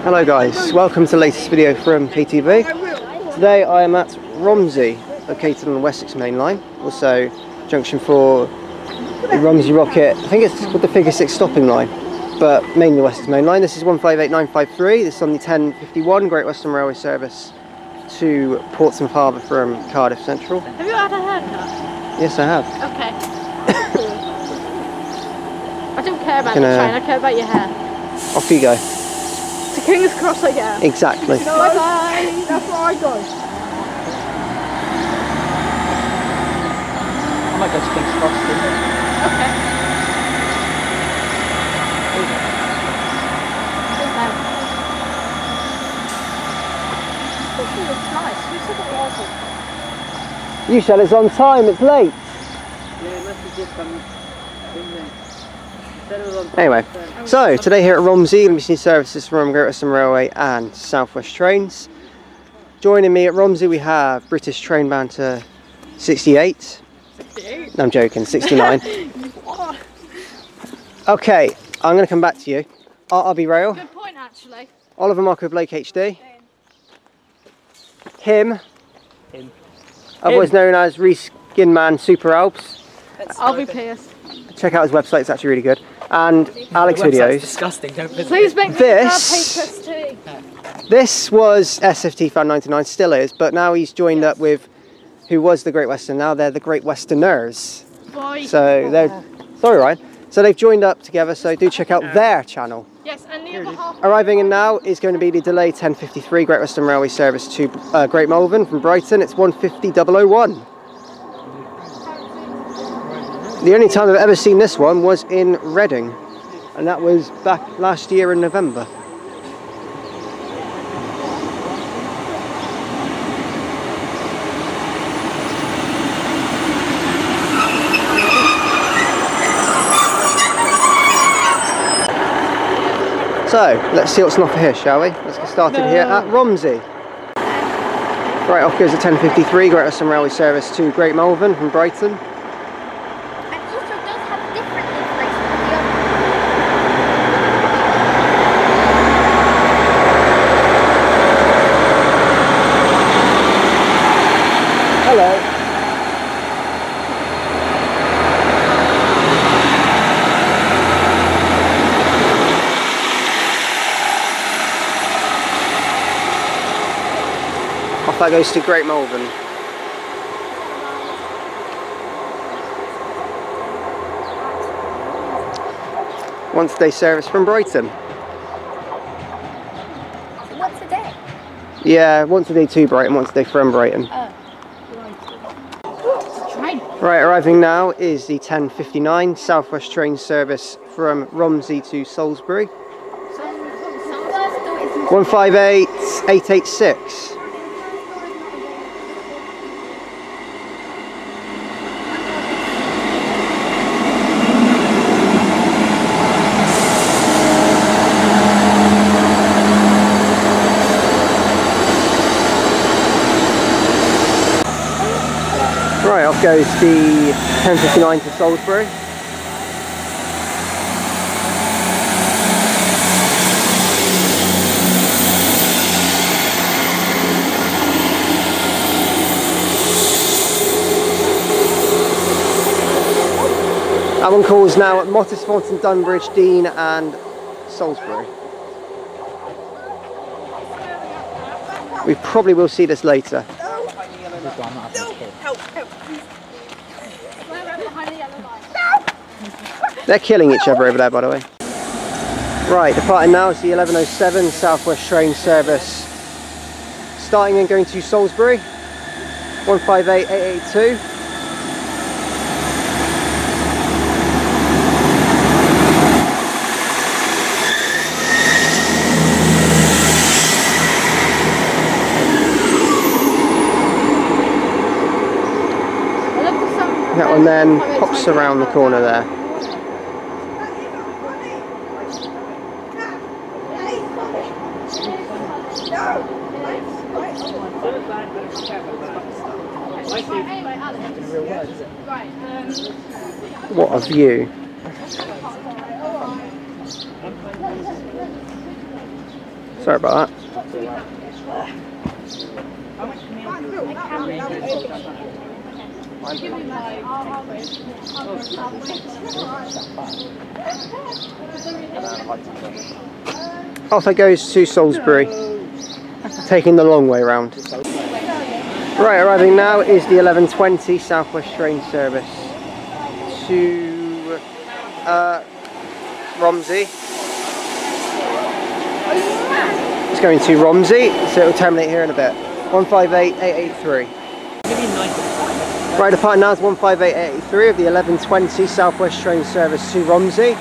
Hello guys, welcome to the latest video from KTV. Today I am at Romsey, located on the Wessex Main Line, also junction for the Romsey Rocket. I think it's called the Figure 6 stopping line, but mainly Wessex Main Line. This is 158953, this is on the 1051 Great Western Railway service to Portsmouth Harbour from Cardiff Central. Have you had a haircut? Yes, I have. Okay. I don't care about the train, I care about your hair. Off you go. To King's Cross I get. Exactly. No, bye bye. That's where I go. I might go to King's Cross too. Okay. This looks nice. Who said it wasn't? You said it's on time, it's late. Yeah, it must have just come. Anyway, so today here at Romsey, we're going to be seeing services from Great Western Railway and South West Trains. Joining me at Romsey we have British Train Banter 68. 68? No, I'm joking, 69. Okay, I'm going to come back to you. RRB Rail. Good point actually. OliverMarkoBlake HD. Him. Otherwise known as Reskinman Super Alps. I'll be Pierce. Check out his website, it's actually really good. And Alex videos. Disgusting, don't visit. Please make me this was SFT Fan 99, still is, but now he's joined up with who was the Great Western, now they're the GreatWesterners. Boy. So they're, sorry Ryan, so they've joined up together, so do check out their channel. Yes, and the other half. Arriving in now is going to be the delay 1053 Great Western Railway service to Great Malvern from Brighton. It's 150.001. The only time I've ever seen this one was in Reading, and that was back last year in November. So, let's see what's on offer here, shall we? Let's get started here at Romsey. Right, off goes the 1053 Great Western Railway service to Great Malvern from Brighton. Hello. Off that goes to Great Malvern. Once a day service from Brighton. Once a day? Yeah, once a day to Brighton, once a day from Brighton. Right, arriving now is the 1059 South West train service from Romsey to Salisbury. 158886. Right, off goes the 1059 to Salisbury. That one calls now at Mottisfontein, Dunbridge, Dean and Salisbury. We probably will see this later. They're killing each other over there, by the way. Right, departing now is the 1107 South West train service. Starting and going to Salisbury, 158882. That one then pops around the corner there. What a view. Sorry about that. Off it goes to Salisbury, taking the long way round. Right, arriving now is the 11:20 Southwest train service to Romsey. It's going to Romsey, so it will terminate here in a bit. 158883. Right, departing now is 158883 of the 11:20 Southwest train service to Romsey.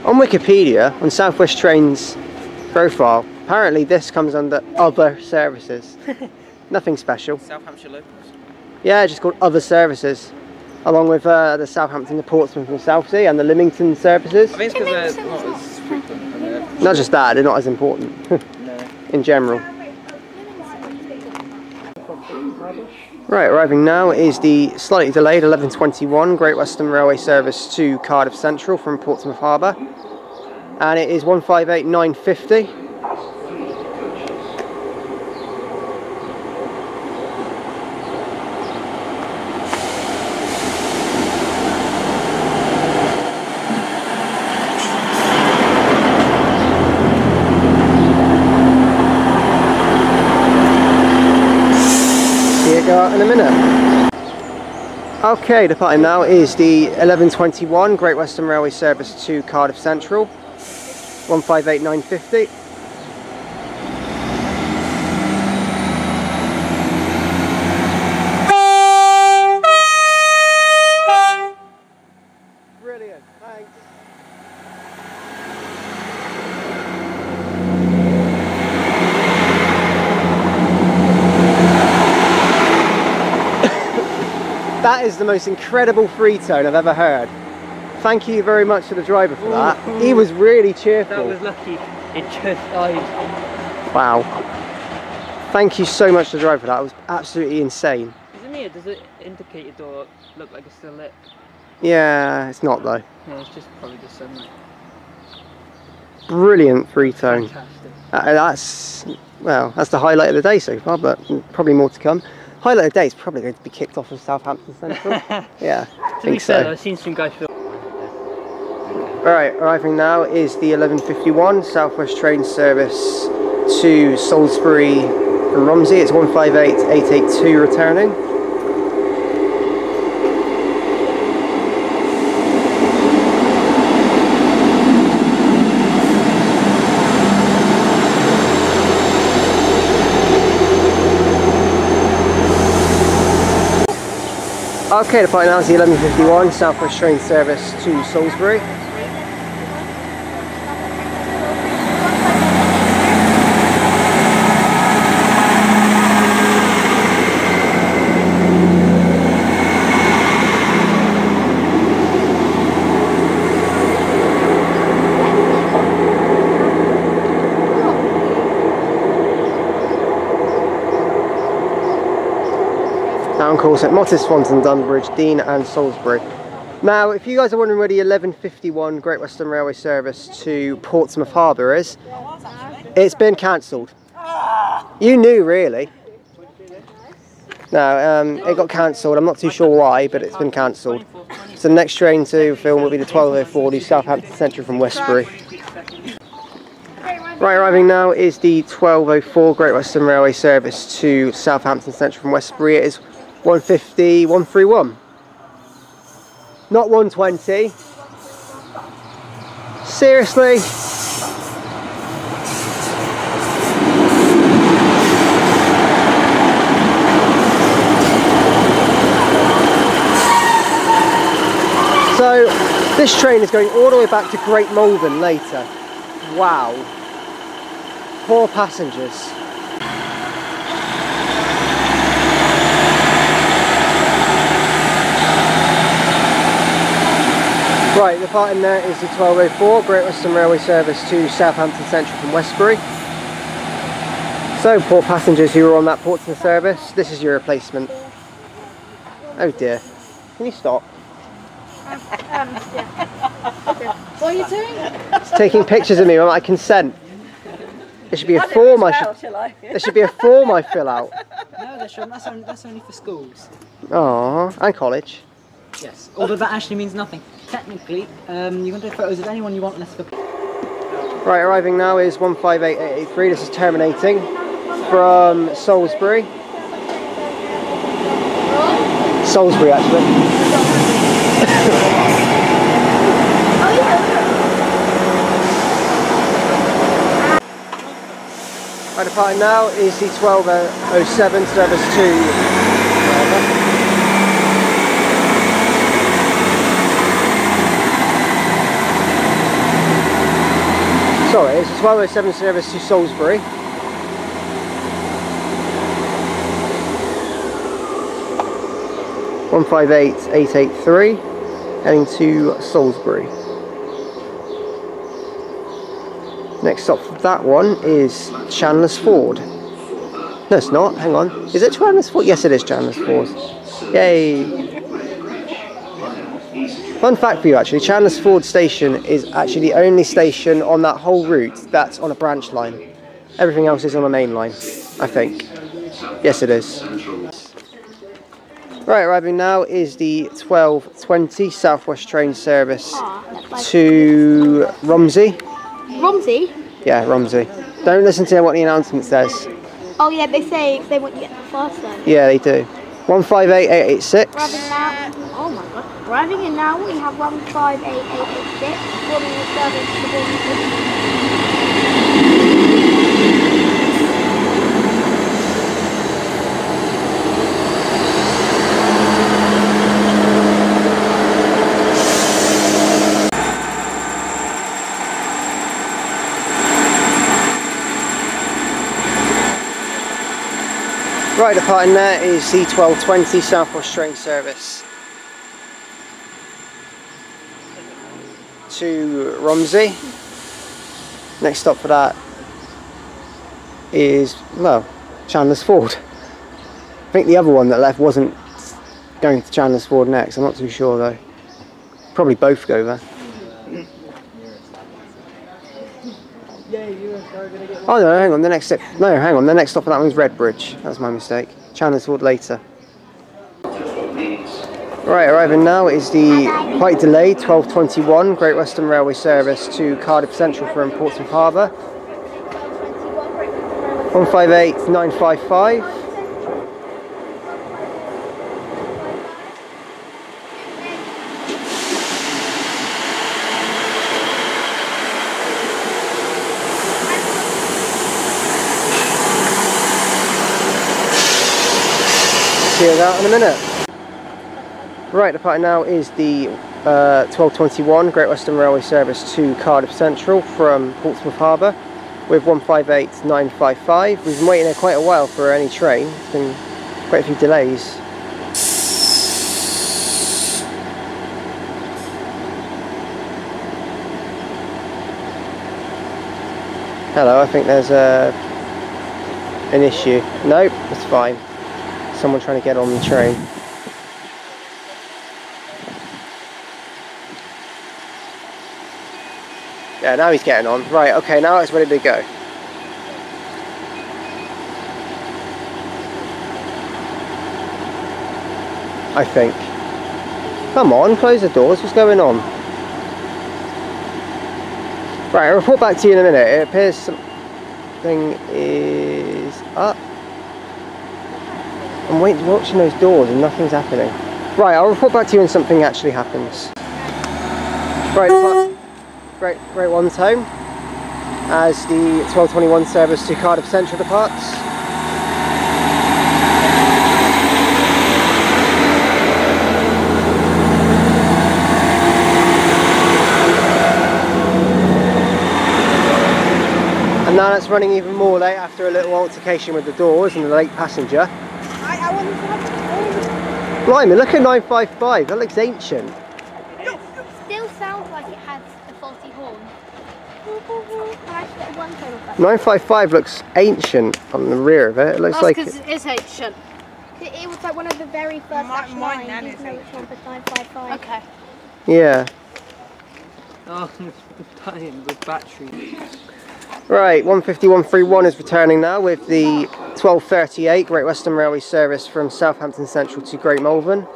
On Wikipedia, on Southwest Trains profile, apparently this comes under other services. Nothing special. Southampton locals? Yeah, just called other services. Along with the Southampton to Portsmouth and Southsea and the Lymington services. I think it's because they're not as frequent. Not just that, they're not as important. No. In general. Right, arriving now is the slightly delayed 11:21 Great Western Railway service to Cardiff Central from Portsmouth Harbour, and it is 158950. Go out in a minute. Okay, departing now is the 11:21 Great Western Railway service to Cardiff Central, 158950. Brilliant, thanks. That is the most incredible free tone I've ever heard. Thank you very much to the driver for that. He was really cheerful. That was lucky. It just died. Wow. Thank you so much to the driver for that. It was absolutely insane. Is it me or does it indicate your door look like it's still lit? Yeah, it's not though. No, it's just probably the sunlight. Brilliant free tone. Fantastic. That's the highlight of the day so far, but probably more to come. Highlight of the day is probably going to be kicked off of Southampton Central. Yeah, I think so. I've seen some guys film. Alright, arriving now is the 11:51 Southwest train service to Salisbury from Romsey. It's 158882 returning. Okay, the point now is the 11:51 Southwest train service to Salisbury. Down calls at Mottis, Swanton, Dunbridge, Dean and Salisbury. Now, if you guys are wondering where the 11:51 Great Western Railway service to Portsmouth Harbour is, it's been cancelled. You knew, really. No, it got cancelled. I'm not too sure why, but it's been cancelled. So the next train to film will be the 12:04 to Southampton Central from Westbury. Right, arriving now is the 12:04 Great Western Railway service to Southampton Central from Westbury. It is 150, 131. Not 120. Seriously? So, this train is going all the way back to Great Malvern later. Wow. Poor passengers. Right, the part in there is the 1204 Great Western Railway service to Southampton Central from Westbury. So, poor passengers who were on that Portsmouth service, this is your replacement. Oh dear. Can you stop? Yeah. Okay. What are you doing? It's taking pictures of me without my consent. There should be a form there should be a form I fill out. No, that's only for schools. Aww, and college. Yes, although that actually means nothing. Technically, you can do photos of anyone you want unless for... Right, arriving now is 158883. This is terminating from Salisbury. Salisbury, actually. Right, departing now is the 1207 service to... Sorry, it's the 1207 service to Salisbury. (158,883) heading to Salisbury. Next stop for that one is Chandler's Ford. No, it's not. Hang on. Is it Chandler's Ford? Yes, it is Chandler's Ford. Yay! Fun fact for you, actually, Chandler's Ford station is actually the only station on that whole route that's on a branch line. Everything else is on a main line, I think. Yes, it is. Right, arriving now is the 1220 Southwest train service to Romsey. Romsey? Yeah, Romsey. Don't listen to what the announcement says. Oh yeah, they say they want you to get the fast lane. Yeah, they do. 158886. Arriving now. Oh my god. Arriving in now, we have 158886. Forming the service to Right, departing there is the 1220 Southwest train service to Romsey. Next stop for that is, well, Chandler's Ford. I think the other one that left wasn't going to Chandler's Ford next, I'm not too sure though. Probably both go there. Oh no, hang on, the next stop, no, hang on, the next stop for that one's Redbridge. That was my mistake. Chandler's Ford later. Right, arriving now is the quite delayed 1221 Great Western Railway service to Cardiff Central from Portsmouth Harbour. 158955. See you out in a minute. Right, departing now is the 1221 Great Western Railway service to Cardiff Central from Portsmouth Harbour with 158955. We've been waiting there quite a while for any train. There's been quite a few delays. Hello, I think there's an issue. Nope, it's fine. Someone trying to get on the train. Yeah, now he's getting on. Right, okay, now it's ready to go. I think. Come on, close the doors. What's going on? Right, I'll report back to you in a minute. It appears something is up. I'm watching those doors and nothing's happening. Right, I'll report back to you when something actually happens. Right, Great One's home as the 1221 service to Cardiff Central departs. And now it's running even more late after a little altercation with the doors and the late passenger. Blimey, look at 955, that looks ancient. Still sounds 955 looks ancient on the rear of it. It looks like because it is ancient. It was like one of the very first Action lines. You know which one was 955. Okay. yeah. Oh, I'm dying with battery. Right, 15131 is returning now with the 1238 Great Western Railway service from Southampton Central to Great Malvern.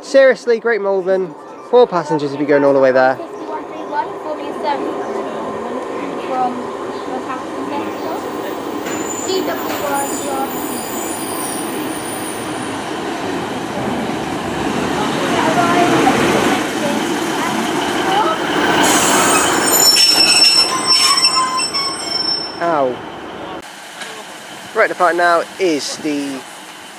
Seriously, Great Malvern, 4 passengers if you're going all the way there. 5131 for me from Southampton Central. CW1. Ow. Right, the part now is the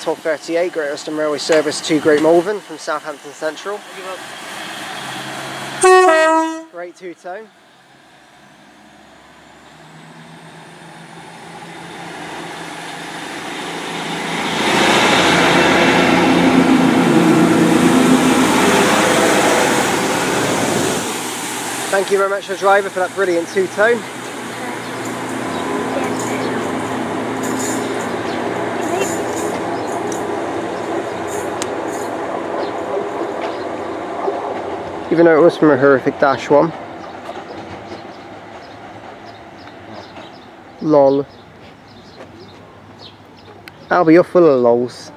1238 Great Western Railway service to Great Malvern from Southampton Central. Great two-tone. Thank you very much to the driver for that brilliant two-tone. Even though it was from a horrific dash one. Lol. Albie, you're full of lols.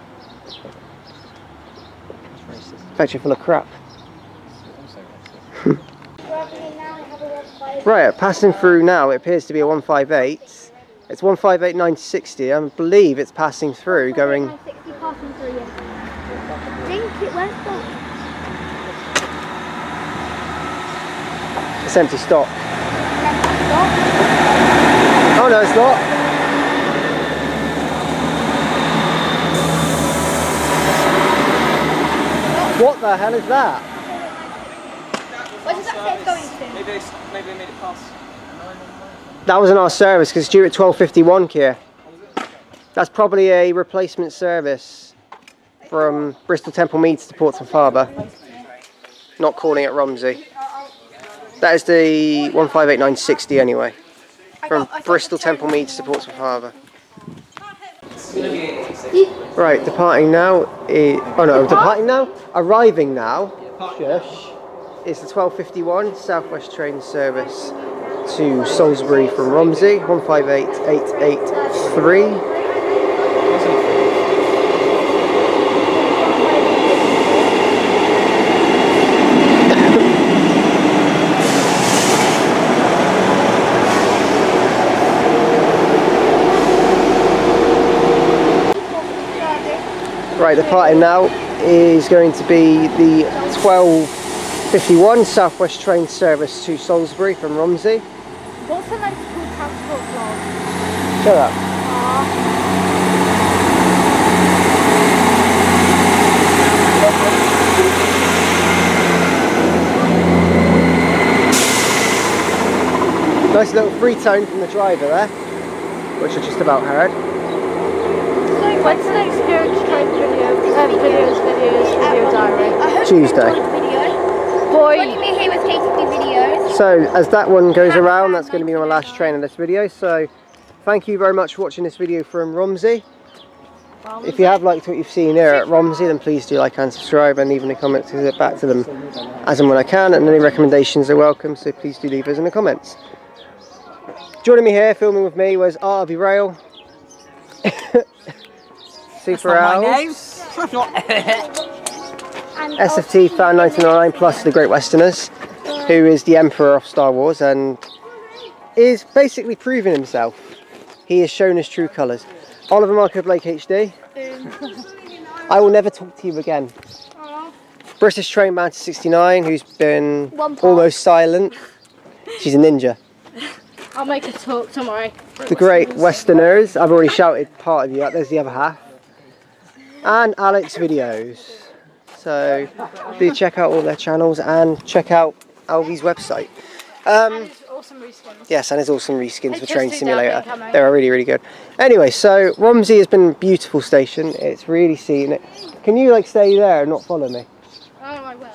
In fact, you're full of crap. Right, passing through now, it appears to be a 158. It's 158960. I believe it's passing through, going. I think it went back. It's empty stop. Oh no, it's not. What the hell is that? What does that say it's going to? Maybe they made it past. That wasn't our service because it's due at 12:51, Keir. That's probably a replacement service from Bristol Temple Meads to Portsmouth Harbour. Not calling it Romsey. That is the 158960 anyway. From Bristol Temple Meads to Portsmouth Harbour. Right, departing now is... Oh no, departing now? Arriving now. Shush. It's the 12:51 South West train service to Salisbury from Romsey, 158883. Right, departing now is going to be the 12:51 South West train service to Salisbury from Romsey. What's the next cool transport vlog? Shut up. Nice little free tone from the driver there, which I just about heard. When's the next Spirit Train video diary? Tuesday. Boy, when you be here with KTV videos. So as that one goes around, that's going to be my last train of this video. So thank you very much for watching this video from Romsey. If you have liked what you've seen here at Romsey, then please do like and subscribe, and leave a comment to get back to them as and when I can, and any recommendations are welcome, so please do leave those in the comments. Joining me here, filming with me, was RRB Rail. Super Al. SFT Fan 1909 plus the Great Westerners, who is the Emperor of Star Wars and is basically proving himself. He has shown his true colours. OliverMarkoBlake HD. I will never talk to you again. British Train Banter 69, who's been almost silent. She's a ninja. I'll make her talk tomorrow. The Great Westerners. I've already shouted part of you out. There's the other half. And Alex Videos. So do check out all their channels and check out Albie's website. Awesome reskins. Yes, and his awesome reskins for Train Simulator. They are really, really good. Anyway, so Romsey has been a beautiful station. It's really seen it. Can you like stay there and not follow me? Oh, I will.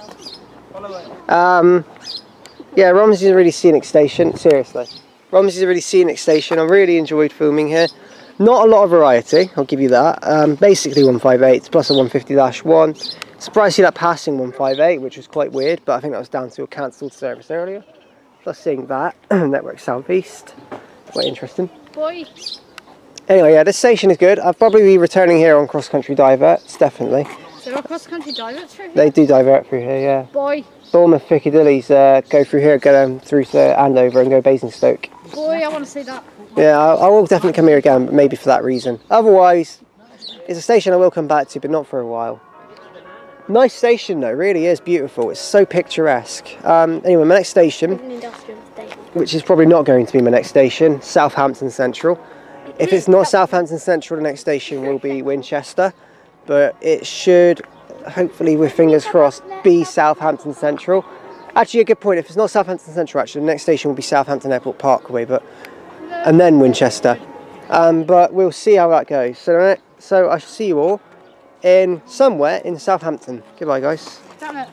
Yeah, Romsey's a really scenic station, seriously. Romsey's a really scenic station. I really enjoyed filming here. Not a lot of variety, I'll give you that. Basically 158 plus a 150-1. Surprised to see that passing 158, which was quite weird, but I think that was down to a cancelled service earlier. Plus seeing that, Network Southeast, quite interesting. Boy. Anyway, yeah, this station is good. I'll probably be returning here on cross-country diverts, definitely. There are cross-country diverts through here? They do divert through here, yeah. Boy. Bournemouth Piccadilly's go through here, go through to Andover and go Basingstoke. Boy, I want to see that. Yeah, I will definitely come here again, but maybe for that reason. Otherwise, it's a station I will come back to, but not for a while. Nice station though, really is beautiful. It's so picturesque. Anyway, my next station, which is probably not going to be my next station, Southampton Central. If it's not Southampton Central, the next station will be Winchester, but it should, hopefully with fingers crossed, be Southampton Central. Actually, a good point, if it's not Southampton Central, actually, the next station will be Southampton Airport Parkway, and then Winchester. But we'll see how that goes. So I shall see you all in somewhere in Southampton. Goodbye, guys. Damn it.